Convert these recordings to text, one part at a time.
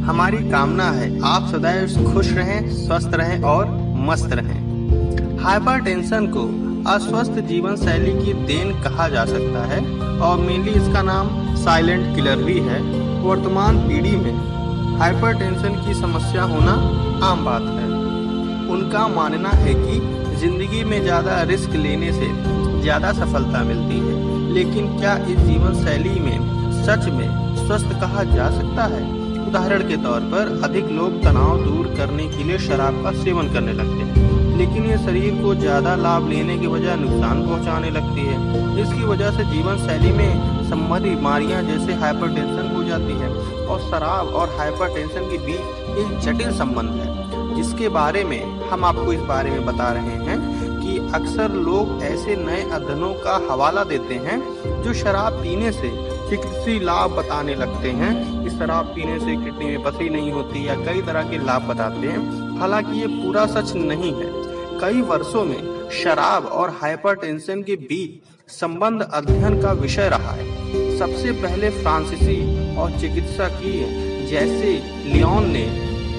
हमारी कामना है आप सदैव खुश रहें, स्वस्थ रहें और मस्त रहें। हाइपरटेंशन को अस्वस्थ जीवन शैली की देन कहा जा सकता है और मेनली इसका नाम साइलेंट किलर भी है। वर्तमान पीढ़ी में हाइपरटेंशन की समस्या होना आम बात है। उनका मानना है कि जिंदगी में ज़्यादा रिस्क लेने से ज़्यादा सफलता मिलती है, लेकिन क्या इस जीवन शैली में सच में स्वस्थ कहा जा सकता है? उदाहरण के तौर पर अधिक लोग तनाव दूर करने के लिए शराब का सेवन करने लगते हैं, लेकिन ये शरीर को ज्यादा लाभ लेने की बजाय नुकसान पहुंचाने लगती है। इसकी वजह से जीवन शैली में संबंधित बीमारियां जैसे हाइपरटेंशन हो जाती है और शराब और हाइपरटेंशन के बीच एक जटिल संबंध है, जिसके बारे में हम आपको इस बारे में बता रहे हैं कि अक्सर लोग ऐसे नए अध्ययनों का हवाला देते हैं जो शराब पीने से चिकित्सीय लाभ बताने लगते हैं। इस शराब पीने से किडनी में पथरी नहीं होती या कई तरह के लाभ बताते हैं। हालांकि ये पूरा सच नहीं है। कई वर्षों में शराब और हाइपरटेंशन के बीच संबंध अध्ययन का विषय रहा है। सबसे पहले फ्रांसीसी और चिकित्सकीय जैसे लियोन ने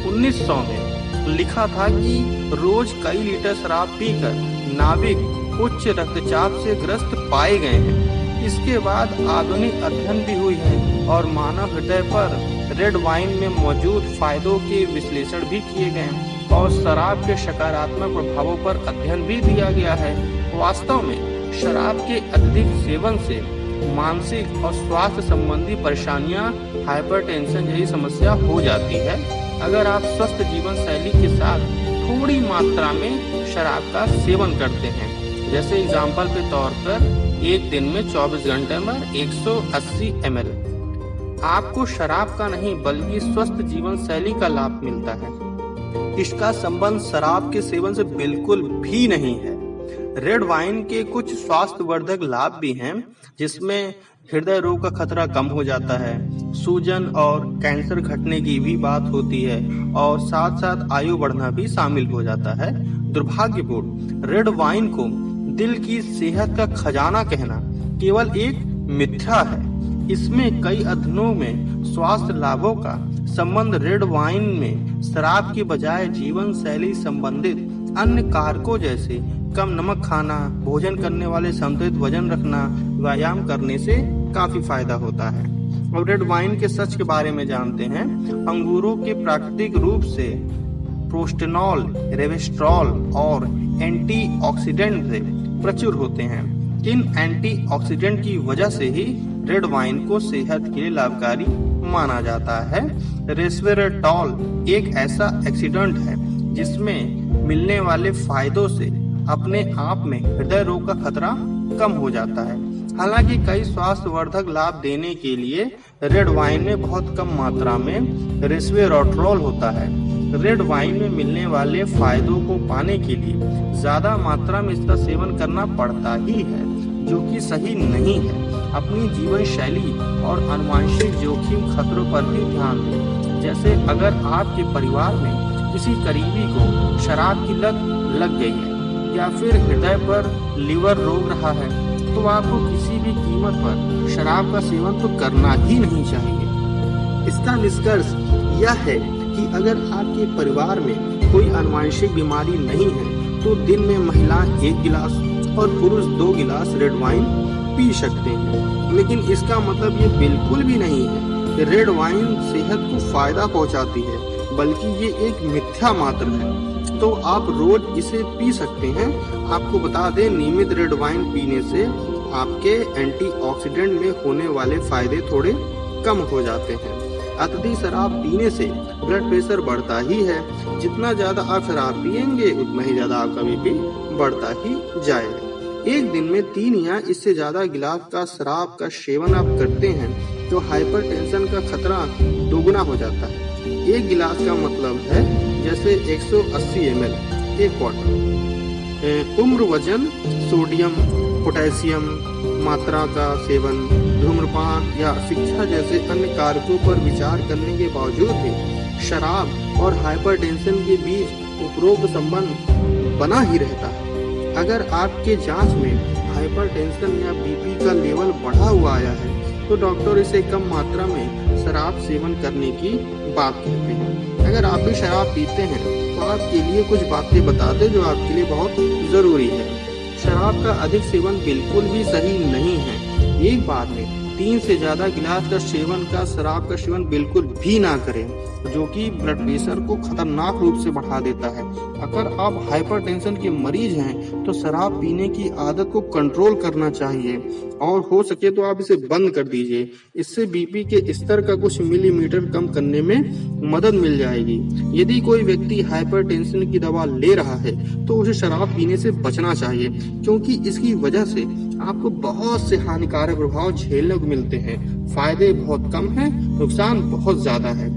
1900 में लिखा था कि रोज कई लीटर शराब पीकर नाविक उच्च रक्तचाप से ग्रस्त पाए गए हैं। इसके बाद आधुनिक अध्ययन भी हुई है और मानव हृदय पर रेड वाइन में मौजूद फायदों के विश्लेषण भी किए गए और शराब के सकारात्मक प्रभावों पर अध्ययन भी दिया गया है। वास्तव में शराब के अत्यधिक सेवन से मानसिक और स्वास्थ्य संबंधी परेशानियां, हाइपरटेंशन जैसी समस्या हो जाती है। अगर आप स्वस्थ जीवन शैली के साथ थोड़ी मात्रा में शराब का सेवन करते हैं, जैसे एग्जाम्पल के तौर पर एक दिन में 24 घंटे में 180 ml, आपको शराब का नहीं बल्कि स्वस्थ जीवन शैली का लाभ मिलता है। इसका संबंध शराब के सेवन से बिल्कुल भी नहीं है। रेड वाइन के कुछ स्वास्थ्यवर्धक लाभ भी हैं, जिसमें हृदय रोग का खतरा कम हो जाता है, सूजन और कैंसर घटने की भी बात होती है और साथ साथ आयु बढ़ना भी शामिल हो जाता है। दुर्भाग्यपूर्ण रेड वाइन को दिल की सेहत का खजाना कहना केवल एक मिथ्या है। इसमें कई अध्ययनों में स्वास्थ्य लाभों का संबंध रेड वाइन में शराब की बजाय जीवन शैली संबंधित अन्य कारकों जैसे कम नमक खाना, भोजन करने वाले संतुलित वजन रखना, व्यायाम करने से काफी फायदा होता है। और रेड वाइन के सच के बारे में जानते हैं। अंगूरों के प्राकृतिक रूप से प्रोस्टेनॉल, रेवेस्ट्रॉल और एंटीऑक्सीडेंट से प्रचुर होते हैं। इन एंटीऑक्सीडेंट की वजह से ही रेड वाइन को सेहत के लिए लाभकारी माना जाता है। रेस्वेराट्रॉल एक ऐसा एक्सीडेंट है जिसमें मिलने वाले फायदों से अपने आप में हृदय रोग का खतरा कम हो जाता है। हालांकि कई स्वास्थ्यवर्धक लाभ देने के लिए रेड वाइन में बहुत कम मात्रा में रेस्वेराट्रॉल होता है। रेड वाइन में मिलने वाले फायदों को पाने के लिए ज्यादा मात्रा में इसका सेवन करना पड़ता ही है, जो कि सही नहीं है। अपनी जीवन शैली और आनुवंशिक जोखिम खतरों पर भी ध्यान दें। जैसे अगर आपके परिवार में किसी करीबी को शराब की लत लग गई है या फिर हृदय पर लीवर रोग रहा है, तो आपको किसी भी कीमत पर शराब का सेवन तो करना ही नहीं चाहिए। इसका निष्कर्ष यह है कि अगर आपके परिवार में कोई आनुवंशिक बीमारी नहीं है, तो दिन में महिला 1 गिलास और पुरुष 2 गिलास रेड वाइन पी सकते हैं। लेकिन इसका मतलब ये बिल्कुल भी नहीं है कि रेड वाइन सेहत को फायदा पहुंचाती है, बल्कि ये एक मिथ्या मात्र है। तो आप रोज इसे पी सकते हैं। आपको बता दें, नियमित रेड वाइन पीने से आपके एंटीऑक्सीडेंट में होने वाले फायदे थोड़े कम हो जाते हैं। अत्यधिक शराब पीने से ब्लड प्रेशर बढ़ता ही है। जितना ज्यादा आप शराब पिएंगे उतना ही ज्यादा आपका बीपी बढ़ता ही जाएगा। एक दिन में 3 या इससे ज्यादा गिलास का शराब का सेवन आप करते हैं तो हाइपरटेंशन का खतरा दोगुना हो जाता है। 1 गिलास का मतलब है जैसे 180 ml, 1 क्वार्टर। उम्र, वजन, सोडियम, पोटेशियम मात्रा का सेवन, धूम्रपान या शिक्षा जैसे अन्य कारकों पर विचार करने के बावजूद भी शराब और हाइपरटेंशन के बीच उपरोक्त संबंध बना ही रहता है। अगर आपके जांच में हाइपरटेंशन या बीपी का लेवल बढ़ा हुआ आया है तो डॉक्टर इसे कम मात्रा में शराब सेवन करने की बात कहते हैं। अगर आप भी शराब पीते हैं तो आपके लिए कुछ बातें बता दें जो आपके लिए बहुत जरूरी है। शराब का अधिक सेवन बिल्कुल भी सही नहीं है। एक बार में 3 से ज्यादा गिलास का शराब का सेवन बिल्कुल भी ना करें, जो कि ब्लड प्रेशर को खतरनाक रूप से बढ़ा देता है। अगर आप हाइपरटेंशन के मरीज हैं तो शराब पीने की आदत को कंट्रोल करना चाहिए और हो सके तो आप इसे बंद कर दीजिए। इससे बीपी के स्तर का कुछ मिलीमीटर कम करने में मदद मिल जाएगी। यदि कोई व्यक्ति हाइपरटेंशन की दवा ले रहा है तो उसे शराब पीने से बचना चाहिए, क्योंकि इसकी वजह से आपको बहुत से हानिकारक प्रभाव झेलने को मिलते हैं। फायदे बहुत कम हैं, नुकसान बहुत ज्यादा है।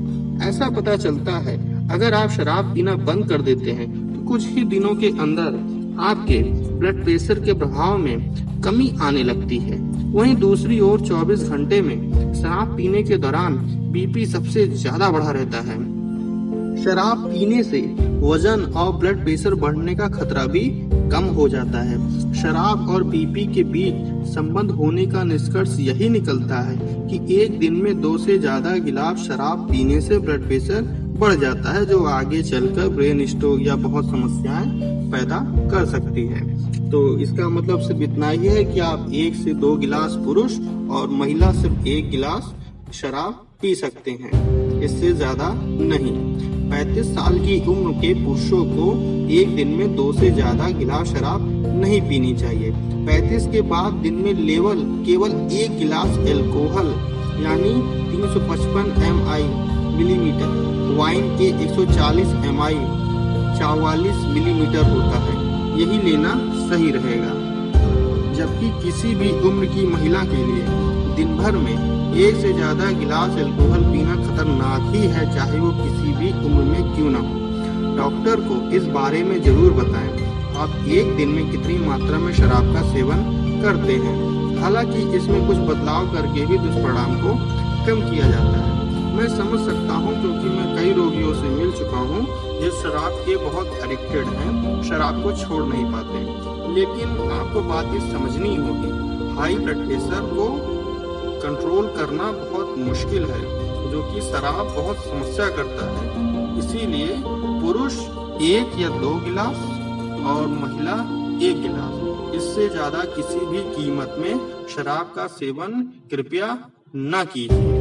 ऐसा पता चलता है अगर आप शराब पीना बंद कर देते हैं तो कुछ ही दिनों के अंदर आपके ब्लड प्रेशर के प्रभाव में कमी आने लगती है। वहीं दूसरी ओर 24 घंटे में शराब पीने के दौरान बीपी सबसे ज्यादा बढ़ा रहता है। शराब पीने से वजन और ब्लड प्रेशर बढ़ने का खतरा भी कम हो जाता है। शराब और बीपी के बीच संबंध होने का निष्कर्ष यही निकलता है कि एक दिन में 2 से ज्यादा गिलास शराब पीने से ब्लड प्रेशर बढ़ जाता है, जो आगे चलकर ब्रेन स्ट्रोक या बहुत समस्याएं पैदा कर सकती है। तो इसका मतलब सिर्फ इतना ही है कि आप 1 से 2 गिलास पुरुष और महिला सिर्फ 1 गिलास शराब पी सकते हैं, इससे ज्यादा नहीं। 35 साल की उम्र के पुरुषों को एक दिन में 2 से ज्यादा गिलास शराब नहीं पीनी चाहिए। 35 के बाद दिन में केवल 1 गिलास एल्कोहल यानी 355 मिलीमीटर, वाइन के 140 44 मिलीमीटर होता है, यही लेना सही रहेगा। जबकि किसी भी उम्र की महिला के लिए दिन भर में 1 से ज्यादा गिलास अल्कोहल पीना खतरनाक ही है, चाहे वो किसी भी उम्र में क्यों ना हो। डॉक्टर को इस बारे में जरूर बताएं आप एक दिन में कितनी मात्रा में शराब का सेवन करते हैं। हालांकि इसमें कुछ बदलाव करके भी दुष्परिणाम को कम किया जाता है। मैं समझ सकता हूँ, क्योंकि मैं कई रोगियों से मिल चुका हूँ जो शराब के बहुत एडिक्टेड हैं, शराब को छोड़ नहीं पाते। लेकिन आपको बात ये समझनी होगी, हाई ब्लड प्रेशर को कंट्रोल करना बहुत मुश्किल है, जो कि शराब बहुत समस्या करता है। इसीलिए पुरुष 1 या 2 गिलास और महिला 1 गिलास, इससे ज्यादा किसी भी कीमत में शराब का सेवन कृपया न कीजिए।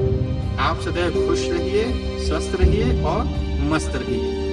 आप सदैव खुश रहिए, स्वस्थ रहिए और मस्त रहिए।